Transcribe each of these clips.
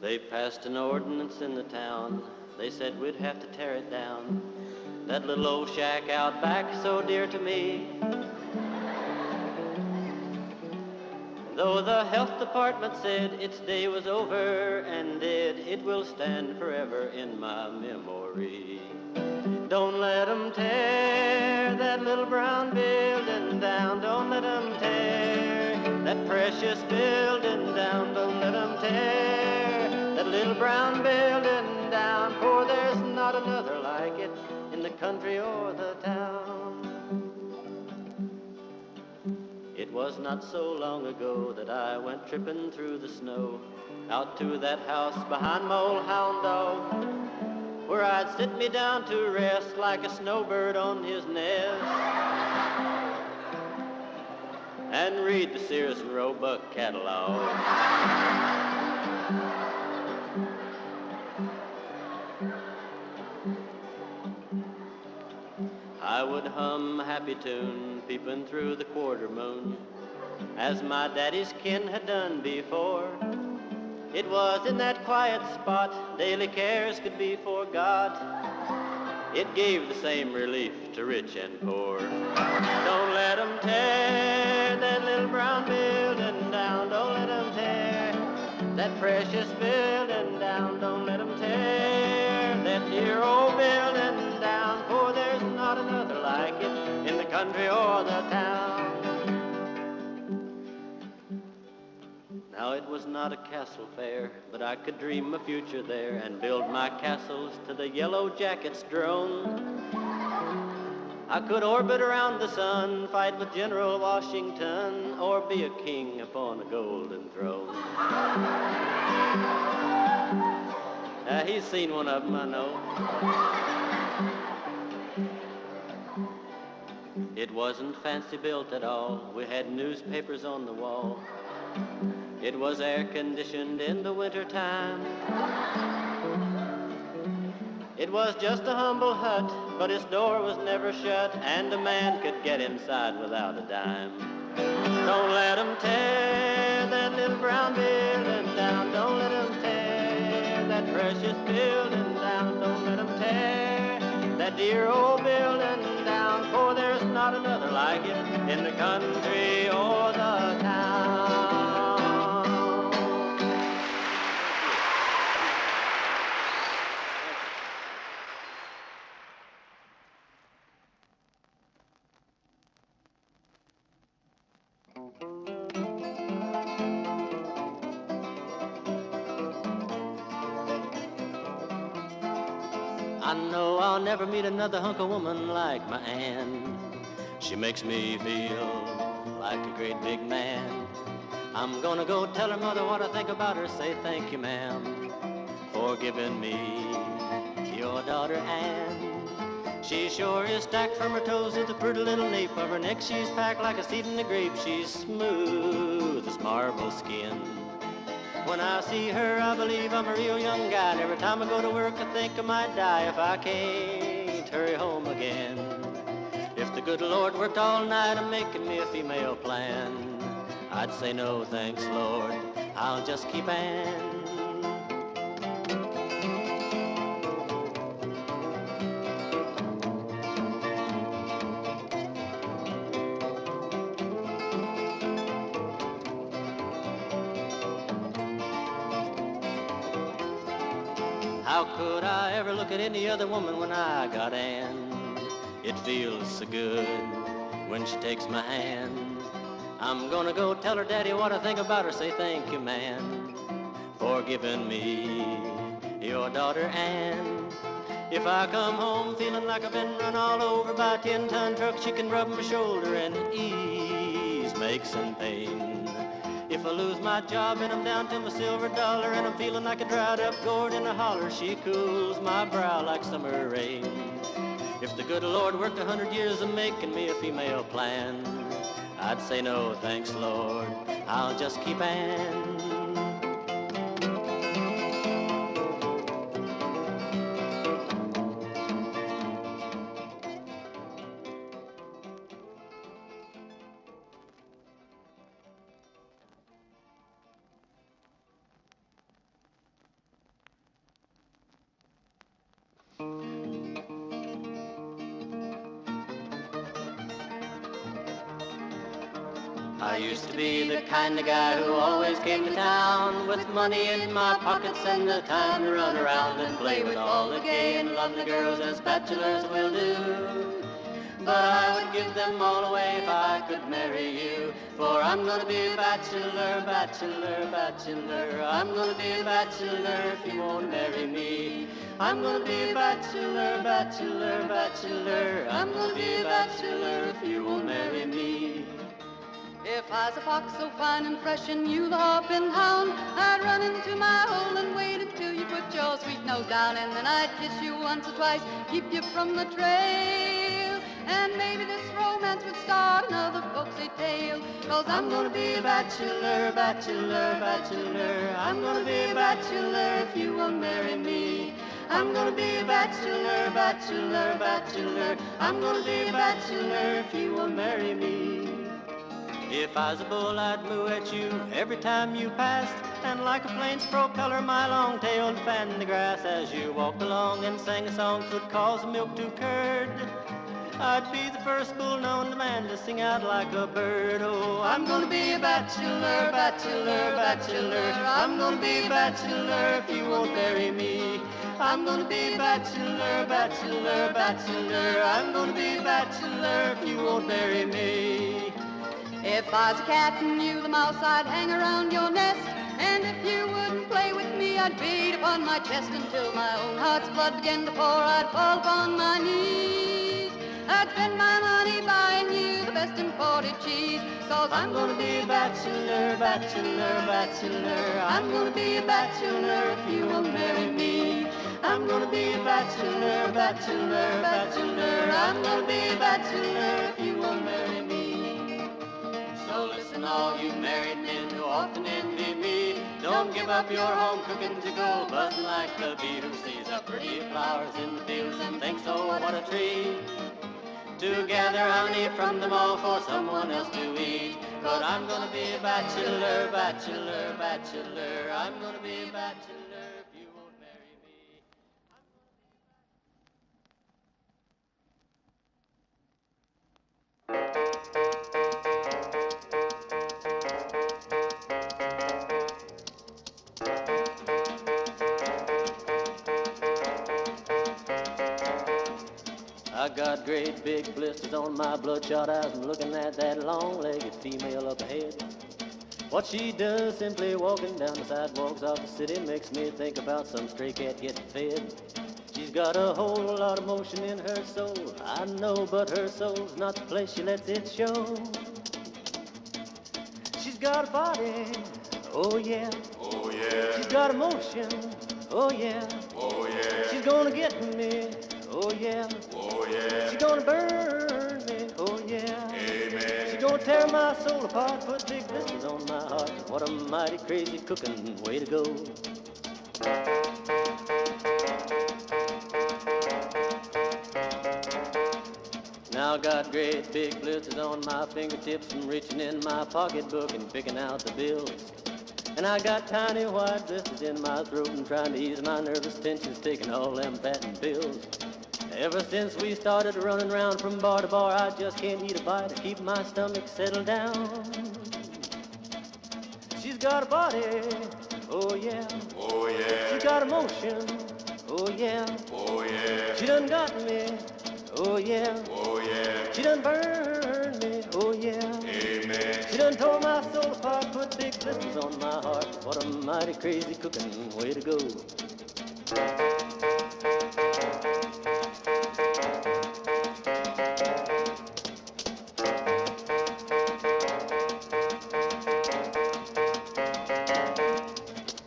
They passed an ordinance in the town. They said we'd have to tear it down. That little old shack out back, so dear to me. Though the health department said its day was over and dead, it will stand forever in my memory. Don't let 'em tear that little brown building down. Don't let 'em tear that precious building down. Don't let 'em tear that little brown building down. For there's not another like it in the country or the town. It was not so long ago that I went tripping through the snow out to that house behind my old hound dog, where I'd sit me down to rest like a snowbird on his nest and read the Sears and Roebuck catalog. I would hum a happy tune peeping through the quarter moon, as my daddy's kin had done before. It was in that quiet spot daily cares could be forgot. It gave the same relief to rich and poor. Don't let 'em tear that little brown building down. Don't let 'em tear that precious building down. Don't let 'em tear that dear old building down. For there's not another like it in the country or the town. Now it was not a castle fair, but I could dream a future there and build my castles to the yellow jacket's drone. I could orbit around the sun, fight with General Washington, or be a king upon a golden throne. He's seen one of them, I know. It wasn't fancy built at all. We had newspapers on the wall. It was air-conditioned in the winter time. It was just a humble hut, but its door was never shut, and a man could get inside without a dime. Don't let 'em tear that little brown building down. Don't let 'em tear that precious building down. Don't let 'em tear that dear old building down. For there's not another like it in the country or the town. I know I'll never meet another hunk of woman like my Ann. She makes me feel like a great big man. I'm gonna go tell her mother what I think about her. Say thank you, ma'am, for giving me your daughter Ann. She sure is stacked from her toes to the pretty little nape of her neck. She's packed like a seed in the grape. She's smooth as marble skin. When I see her, I believe I'm a real young guy. And every time I go to work, I think I might die if I can't hurry home again. If the good Lord worked all night on making me a female plan, I'd say no thanks, Lord, I'll just keep Ann. How could I ever look at any other woman when I got Ann? It feels so good when she takes my hand. I'm gonna go tell her daddy what I think about her. Say thank you, man, for giving me your daughter Ann. If I come home feeling like I've been run all over by a 10-ton truck, she can rub my shoulder and ease aches and pain. If I lose my job and I'm down to my silver dollar and I'm feeling like a dried up gourd in a holler, she cools my brow like summer rain. If the good Lord worked 100 years of making me a female plan, I'd say no thanks, Lord, I'll just keep Ann. I used to be the kind of guy who always came to town with money in my pockets and the time to run around and play with all the gay and lovely girls as bachelors will do. But I would give them all away if I could marry you. For I'm gonna be a bachelor, bachelor, bachelor. I'm gonna be a bachelor if you won't marry me. I'm gonna be a bachelor, bachelor, bachelor. I'm gonna be a bachelor if you won't marry me. If I's a fox so fine and fresh and you the hopping hound, I'd run into my hole and wait until you put your sweet nose down, and then I'd kiss you once or twice, keep you from the trail, and maybe this romance would start another folksy tale. 'Cause I'm gonna be a bachelor, bachelor, bachelor. I'm gonna be a bachelor if you will marry me. I'm gonna be a bachelor, bachelor, bachelor. I'm gonna be a bachelor if you will marry me. If I was a bull, I'd moo at you every time you passed, and like a plains propeller, my long tail would fan the grass as you walked along and sang a song that would cause the milk to curd. I'd be the first bull known to man to sing out like a bird. Oh, I'm gonna be a bachelor, bachelor, bachelor. I'm gonna be a bachelor if you won't marry me. I'm gonna be a bachelor, bachelor, bachelor. I'm gonna be a bachelor if you won't marry me. If I was a cat and you the mouse, I'd hang around your nest, and if you wouldn't play with me, I'd beat upon my chest until my own heart's blood began to pour. I'd fall upon my knees. I'd spend my money buying you the best imported cheese. 'Cause I'm gonna be a bachelor, bachelor, bachelor. I'm gonna be a bachelor if you will marry me. I'm gonna be a bachelor, bachelor, bachelor. I'm gonna be a bachelor if you will marry me. So listen, all you married men who often envy me, don't give up your home cooking to go buzzing like the bee who sees the pretty flowers in the fields and thinks, oh, what a treat to gather honey from them all for someone else to eat. But I'm gonna be a bachelor, bachelor, bachelor. I'm gonna be a bachelor if you won't marry me. I got great big blisters on my bloodshot eyes. I'm looking at that long-legged female up ahead. What she does simply walking down the sidewalks of the city makes me think about some stray cat getting fed. She's got a whole lot of motion in her soul, I know, but her soul's not the place she lets it show. She's got a body, oh yeah, oh yeah, she's got emotion, oh yeah, oh yeah, she's gonna get me, oh yeah, oh yeah, she's gonna burn me, oh yeah. amen. She's gonna tear my soul apart, put big blisters on my heart. What a mighty crazy cooking way to go. Now I got great big blisters on my fingertips and reaching in my pocketbook and picking out the bills. And I got tiny white blisters in my throat and trying to ease my nervous tensions, taking all them fattened pills. Ever since we started running around from bar to bar, I just can't eat a bite to keep my stomach settled down. She's got a body, oh yeah, Oh yeah, she's got emotion, oh yeah, oh yeah, she done got me, oh yeah, oh yeah, she done burned me, oh yeah. amen. She done tore my soul apart, put big blisters on my heart. What a mighty crazy cooking way to go.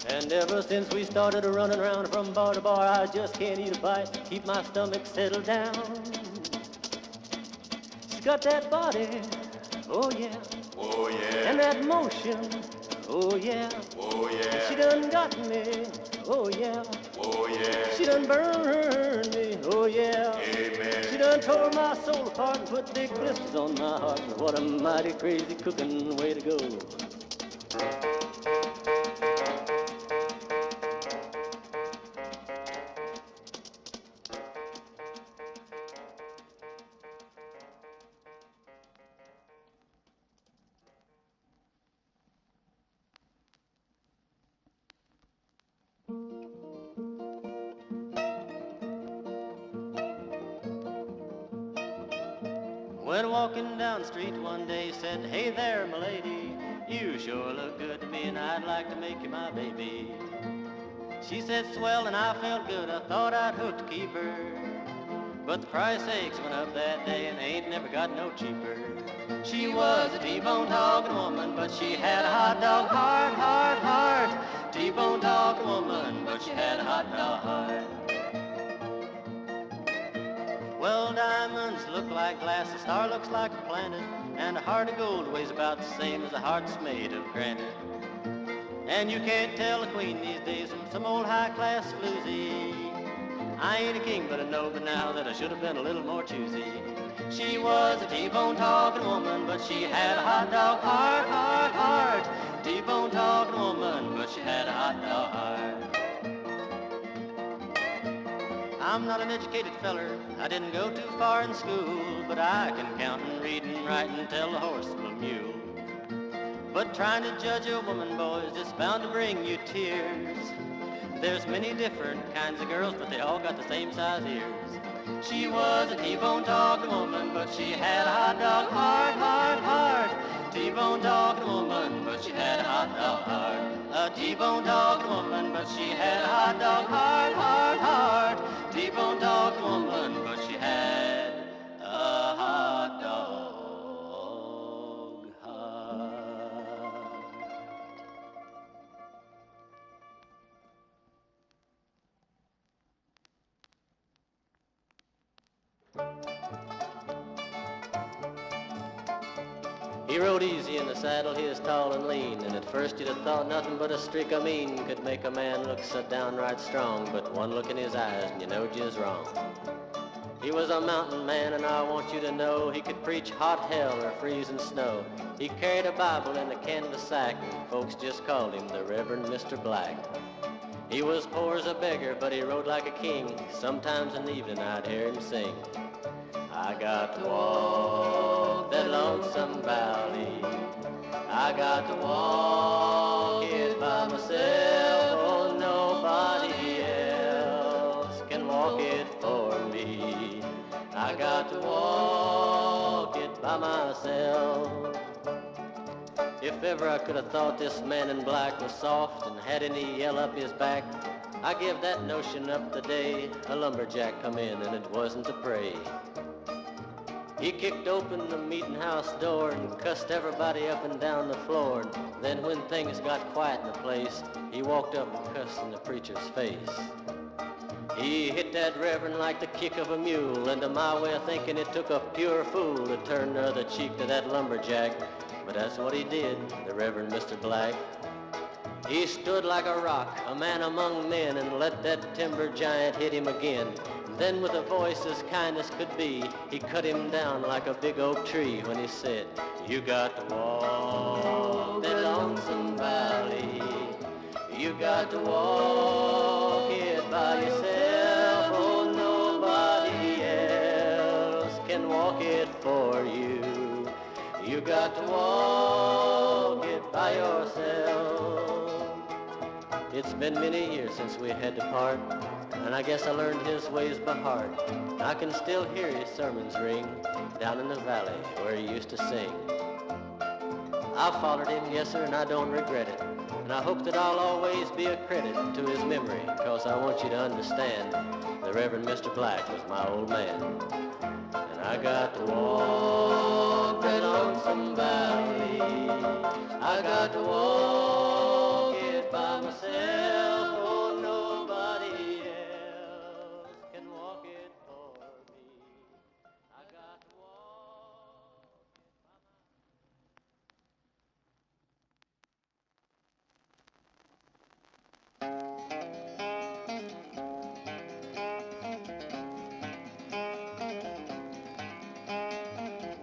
And ever since we started running around from bar to bar, I just can't eat a bite to keep my stomach settled down. She's got that body, oh yeah, Oh yeah, and that motion, oh yeah. oh yeah, She done got me, oh yeah. oh yeah, She done burned me, oh yeah. She amen. done tore my soul apart and put big blisters on my heart. What a mighty crazy cooking way to go. Went walking down the street one day, said, "Hey there, my lady, you sure look good to me and I'd like to make you my baby." She said, "Swell," and I felt good. I thought I'd hope to keep her. But the price eggs went up that day and ain't never got no cheaper. She was a T-bone talking woman, but she had a hot dog heart, heart, heart. T-bone talking woman, but she had a hot dog heart. Well, diamonds look like glass, a star looks like a planet, and a heart of gold weighs about the same as a heart's made of granite. And you can't tell a queen these days from some old high-class floozy. I ain't a king, but I know by now that I should have been a little more choosy. She was a T-bone talking woman, but she had a hot dog heart, heart, heart. T-bone talking woman, but she had a hot dog heart. I'm not an educated feller, I didn't go too far in school, but I can count and read and write and tell a horse from a mule. But trying to judge a woman, boys, is bound to bring you tears. There's many different kinds of girls, but they all got the same size ears. She was a T-bone talking woman, but she had a hot dog heart, heart, heart. T-bone talking woman, but she had a hot dog heart. A T-bone talking woman, but she had a hot dog heart, heart, heart. T-bone talking woman, but she had a hot dog heart. He rode easy in the saddle, he is tall and lean, and at first you'd have thought nothing but a streak of mean could make a man look so downright strong, but one look in his eyes and you know just wrong. He was a mountain man, and I want you to know he could preach hot hell or freezing snow. He carried a Bible in a canvas sack, and folks just called him the Reverend Mr. Black. He was poor as a beggar, but he rode like a king. Sometimes in the evening I'd hear him sing. I got to walk that lonesome valley. I got to walk it by myself. Oh, nobody else can walk it for me. I got to walk it by myself. If ever I could have thought this man in black was soft and had any yell up his back, I give that notion up the day a lumberjack come in and it wasn't to pray. He kicked open the meeting house door and cussed everybody up and down the floor. And then when things got quiet in the place, he walked up and cussed in the preacher's face. He hit that reverend like the kick of a mule, and to my way of thinking it took a pure fool to turn the other cheek to that lumberjack. But that's what he did, the Reverend Mr. Black. He stood like a rock, a man among men, and let that timber giant hit him again. Then with a voice as kind as could be, he cut him down like a big oak tree when he said, you got to walk that lonesome valley. You got to walk it by yourself. Oh, nobody else can walk it for you. You got to walk it by yourself. It's been many years since we had to part, and I guess I learned his ways by heart. I can still hear his sermons ring down in the valley where he used to sing. I followed him, yes sir, and I don't regret it. And I hope that I'll always be a credit to his memory, because I want you to understand the Reverend Mr. Black was my old man. And I got to walk that lonesome valley. I got to walk it by myself. Oh, nobody else can walk it for me. I got to walk it by myself.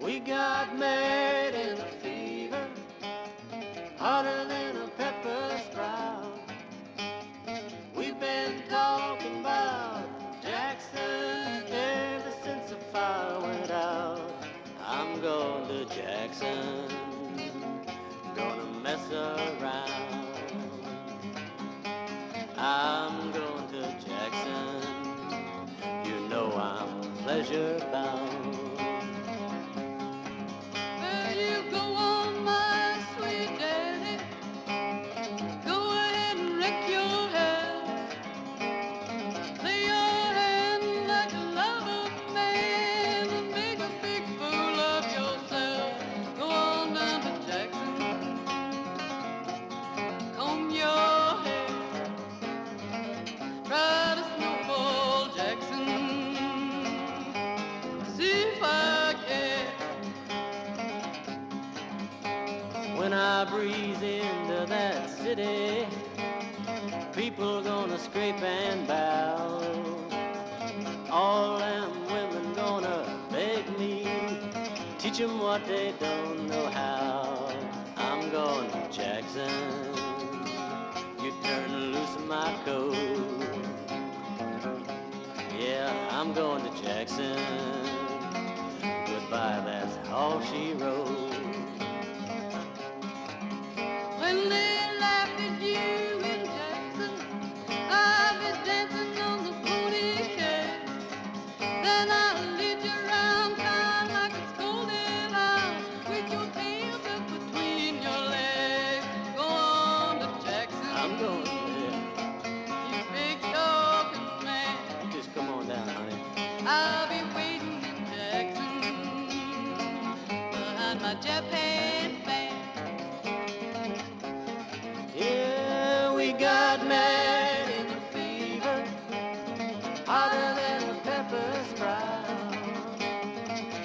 We got married in a fever, hotter than a pepper sprout. We've been talking about Jackson ever since the fire went out. I'm going to Jackson, gonna mess around. I'm going to Jackson, you know I'm pleasure bound. city, people gonna scrape and bow. All them women gonna beg me, teach 'em what they don't know how. I'm going to Jackson, you turn loose my coat. Yeah, I'm going to Jackson, goodbye, that's all she wrote. When they laugh at you in Jackson, I'll be dancing on the pony cab. Then I'll lead you around town like a scolded hound with your tail tucked between your legs. Go on to Jackson. I'm going there. You big talking man. You just come on down, honey. I'll be waiting in Jackson behind my Japan fan. Yeah, we got mad in a fever, hotter than a pepper sprout.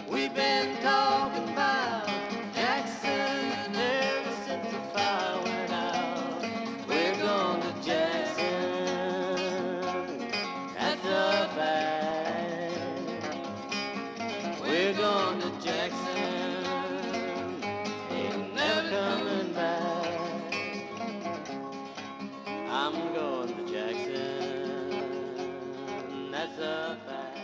We've been talking about Jackson ever since the fire went out. We're going to Jackson, that's a fact. We're going to Jackson, ain't never coming back. I'm going to Jackson, that's a fact.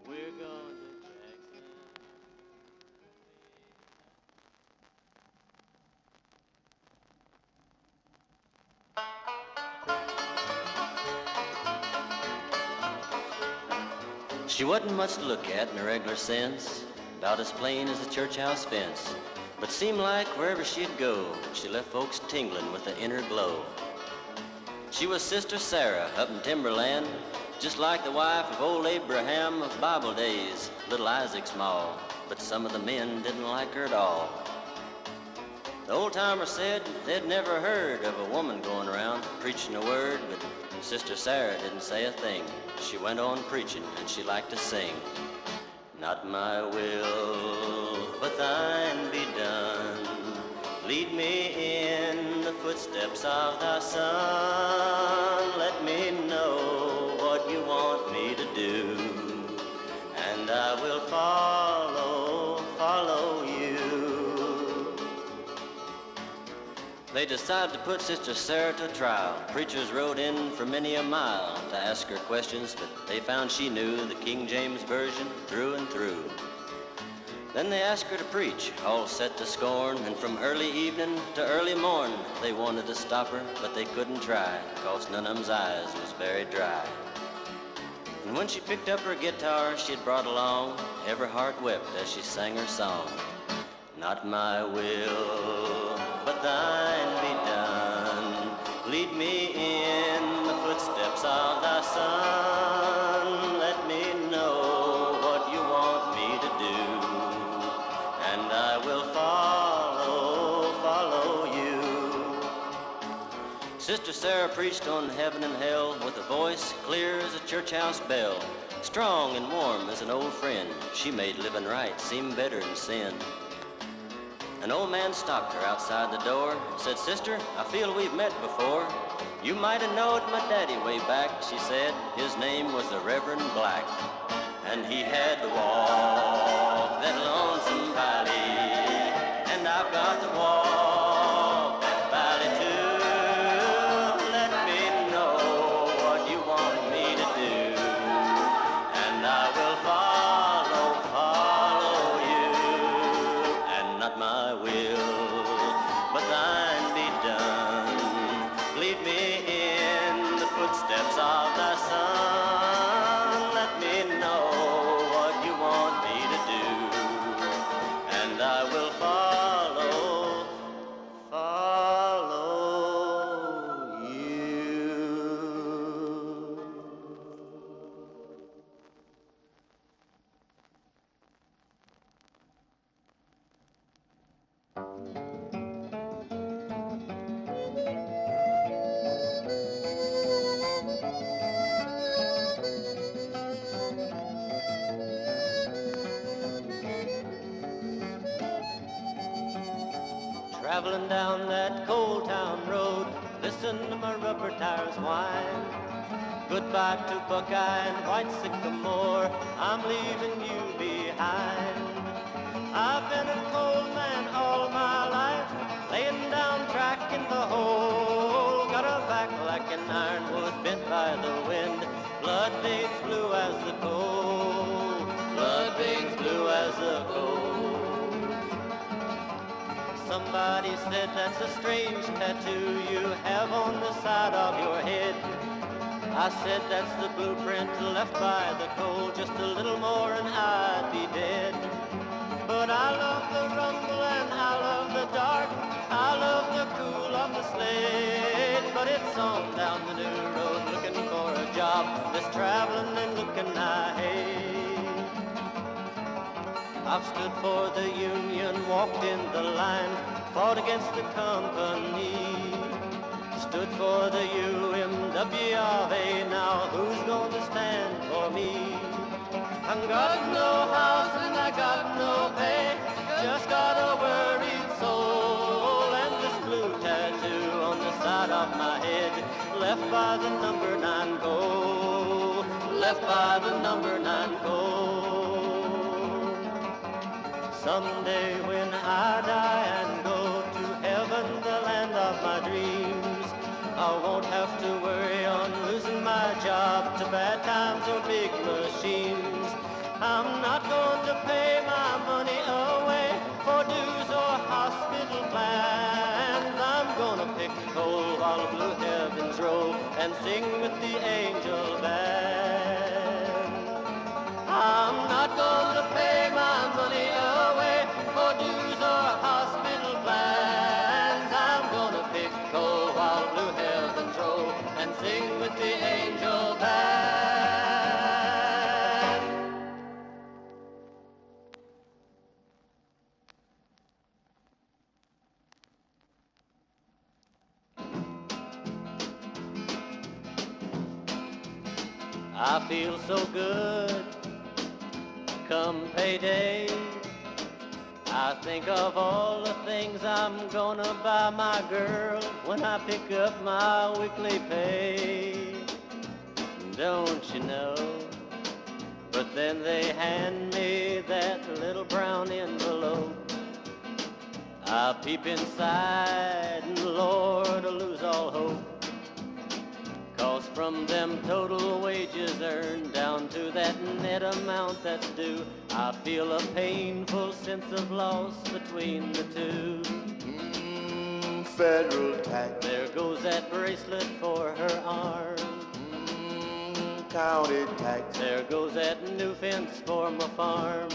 We're going to Jackson. She wasn't much to look at in a regular sense, about as plain as the church house fence. But seemed like wherever she'd go, she left folks tingling with the inner glow. She was Sister Sara up in Timberland, just like the wife of old Abraham of Bible days, little Isaac's ma, but some of the men didn't like her at all. The old-timer said they'd never heard of a woman going around preaching a word, but Sister Sara didn't say a thing. She went on preaching, and she liked to sing. Not my will, but thine be done. Lead me in the footsteps of thy Son. Let me know what you want me to do, and I will follow you. They decided to put Sister Sara to trial. Preachers rode in for many a mile to ask her questions, but they found she knew the King James Version through and through. Then they asked her to preach, all set to scorn, and from early evening to early morn, they wanted to stop her, but they couldn't try, 'cause none of 'em's eyes was very dry. And when she picked up her guitar she'd brought along, every heart wept as she sang her song. Not my will, but thine be done. Lead me in the footsteps of thy Son. Let me know what you want me to do, and I will follow you. Sister Sara preached on heaven and hell with a voice clear as a church house bell. Strong and warm as an old friend, she made living right seem better than sin. An old man stopped her outside the door and said, "Sister, I feel we've met before. You might have knowed my daddy way back," she said. "His name was the Reverend Black, and he had to walk that lonesome valley, and I've got to walk that valley too. Let me know what you want me to do, and I will follow you, and not my will, but thine be done. Lead me in the footsteps of thy Son. Let me know what you want me to do, and I will traveling down that coal town road. Listen to my rubber tires whine. Goodbye to Buckeye and White Sycamore, I'm leaving you behind. I've been a coal man all my life, laying down track in the hole. Got a back like an ironwood bent by the wind, blood veins blue as the coal, blood veins blue as the coal. Somebody said that's a strange tattoo you have on the side of your head. I said that's the blueprint left by the coal, just a little more and I'd be dead. But I love the rumble and I love the dark, I love the cool of the sled. But it's on down the new road looking for a job, this traveling and looking I hate. I've stood for the union, walked in the line, fought against the company. Stood for the UMW of A, now who's gonna stand for me? I got no house and I got no pay, just got a worried soul. And this blue tattoo on the side of my head, left by the number 9 coal, left by the number 9 coal. Someday when I die and go to heaven, the land of my dreams, I won't have to worry on losing my job to bad times or big machines. I'm not going to pay my money away for dues or hospital plans. I'm gonna pick coal while the blue heavens roll and sing with the angel band. I'm not going to pay my money away for dues or hospital plans. I'm gonna pick coal while blue heavens roll and sing with the angel band. I feel so good come payday. I think of all the things I'm gonna buy my girl when I pick up my weekly pay. Don't you know? But then they hand me that little brown envelope. I peep inside and Lord, I lose all hope. 'Cause from them total wages earned down to that net amount that's due, I feel a painful sense of loss between the two. Federal tax. There goes that bracelet for her arm. County tax. There goes that new fence for my farm.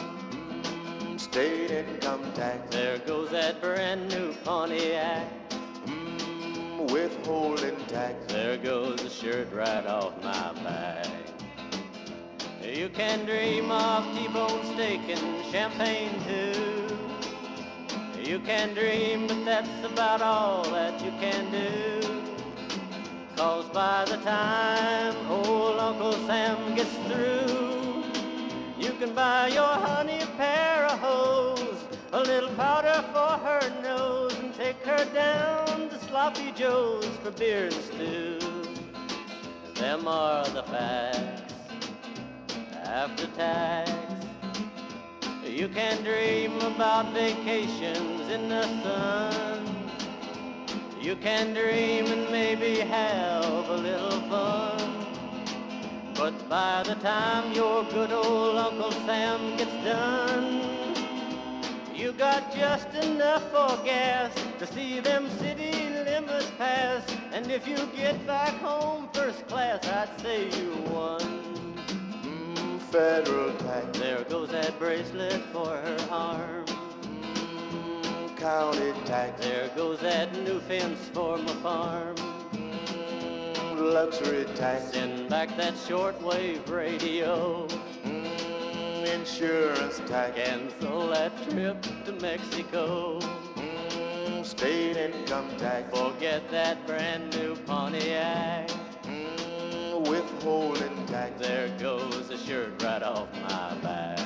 State income tax. There goes that brand new Pontiac. Withholding tax. There goes the shirt right off my back. You can dream of T-bone steak and champagne too. You can dream, but that's about all that you can do. 'Cause by the time old Uncle Sam gets through, you can buy your honey a pair of hose, a little powder for her nose, and take her down to Sloppy Joe's for beer and stew. Them are the facts after tax. You can dream about vacations in the sun. You can dream and maybe have a little fun. But by the time your good old Uncle Sam gets done, you got just enough for gas to see them city limits pass. And if you get back home first class, I'd say you won. Federal tax. There goes that bracelet for her arm. County tax. There goes that new fence for my farm. Luxury tax. Send back that shortwave radio. Insurance tax. Cancel that trip to Mexico. State income tax. Forget that brand new Pontiac. Withholding tax. There goes the shirt right off my back.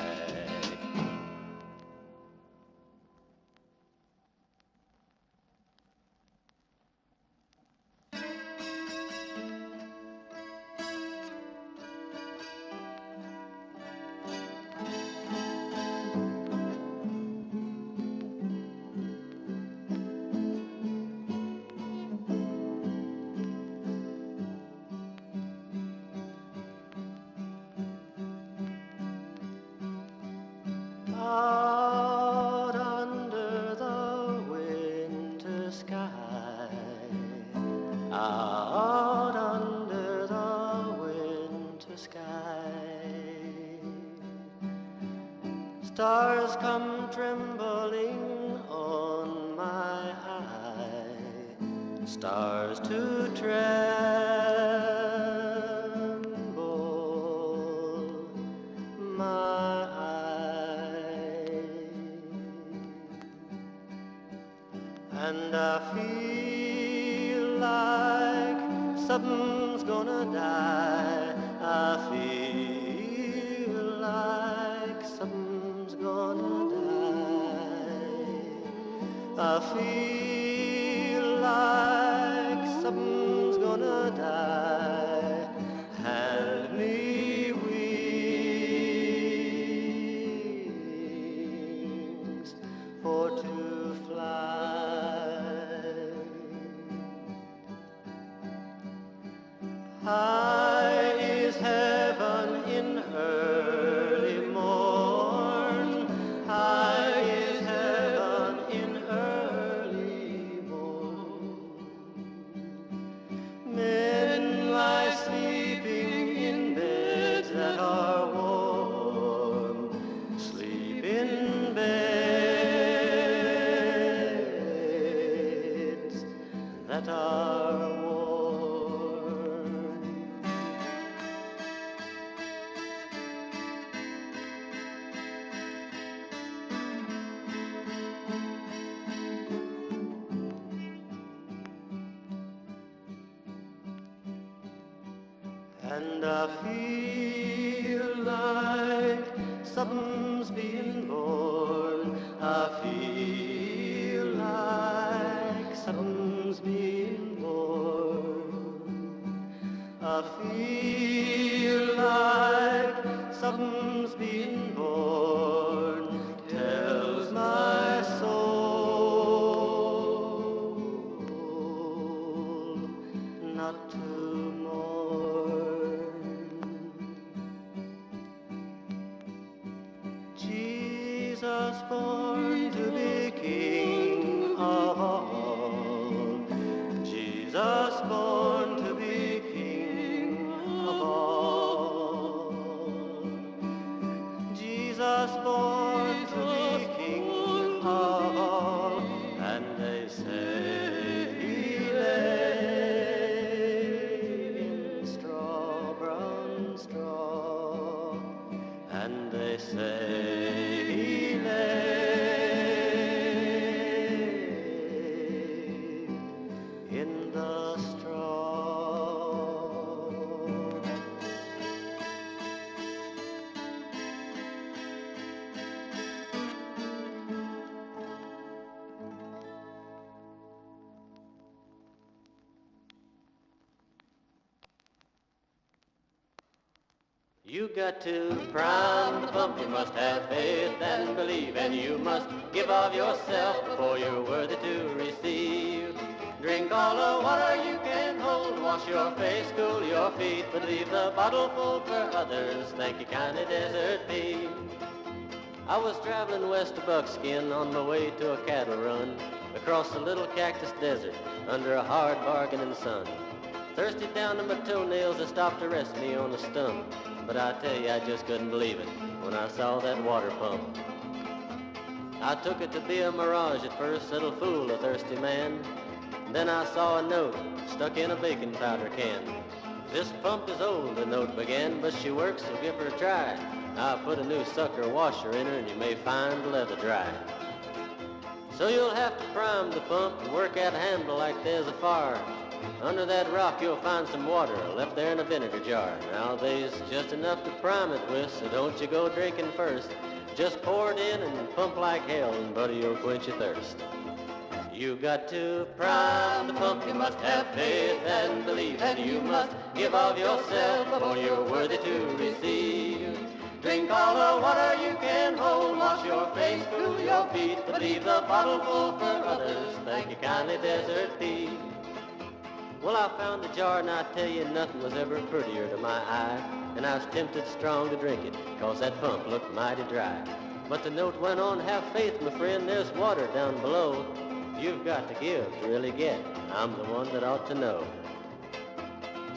out under the winter sky. Stars come trembling on my eye, stars to tremble my eye. And I feel like something's gonna die. I feel like something's gonna die. I feel like something's gonna die. Hand me wings for to fly. High is heaven in early morn. High is heaven in early morn. Men lie sleeping in beds that are warm. Sleep in beds that are warm. And I feel like something's being born. I feel like something's being born. I feel like something's being born. Tells my soul not to Jesus born to be King of all. Jesus born to be King of all. Jesus born to be King of all. And they say he lay in straw, brown straw. And they say he lay in the straw. You got to prime the pump, you must have faith and believe, and you must give of yourself before you're worthy to receive. Drink all the water you can hold, wash your face, cool your feet, but leave the bottle full for others. Thank you kindly, Desert Pete. I was traveling west of Buckskin on my way to a cattle run across the little cactus desert under a hard bargaining sun. Thirsty down to my toenails, I stopped to rest me on a stump. But I tell you, I just couldn't believe it when I saw that water pump. I took it to be a mirage at first that'll fool a thirsty man. Then I saw a note stuck in a baking powder can. This pump is old, the note began, but she works, so give her a try. I put a new sucker washer in her, and you may find the leather dry. So you'll have to prime the pump and work at handle like there's a fire. Under that rock you'll find some water left there in a vinegar jar. Now there's just enough to prime it with, so don't you go drinking first. Just pour it in and pump like hell, and buddy, you'll quench your thirst. You got to prime the pump, you must have faith and believe, and you must give of yourself before you're worthy to receive. Drink all the water you can hold, wash your face, cool your feet, but leave the bottle full for others. Thank you kindly, Desert Pete. Well, I found the jar, and I tell you, nothing was ever prettier to my eye. And I was tempted strong to drink it, 'cause that pump looked mighty dry. But the note went on, have faith, my friend, there's water down below. You've got to give to really get. I'm the one that ought to know.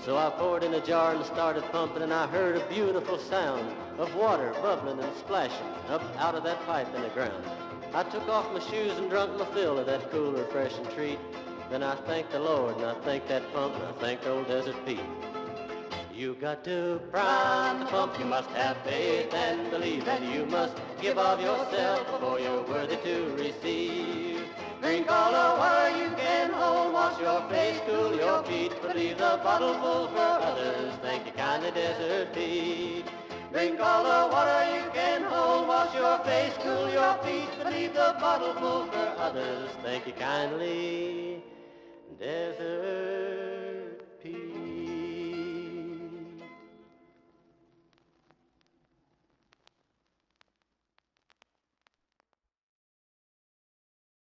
So I poured in a jar and started pumping, and I heard a beautiful sound of water bubbling and splashing up out of that pipe in the ground. I took off my shoes and drunk my fill of that cool, refreshing treat. Then I thanked the Lord, and I thanked that pump, and I thanked old Desert Pete. You got to prime the pump, you must have faith and believe, and you must give of yourself before you're worthy to receive. Drink all the water you can hold, wash your face, cool your feet, but leave the bottle full for others. Thank you kindly, Desert Pete. Drink all the water you can hold, wash your face, cool your feet, but leave the bottle full for others. Thank you kindly, Desert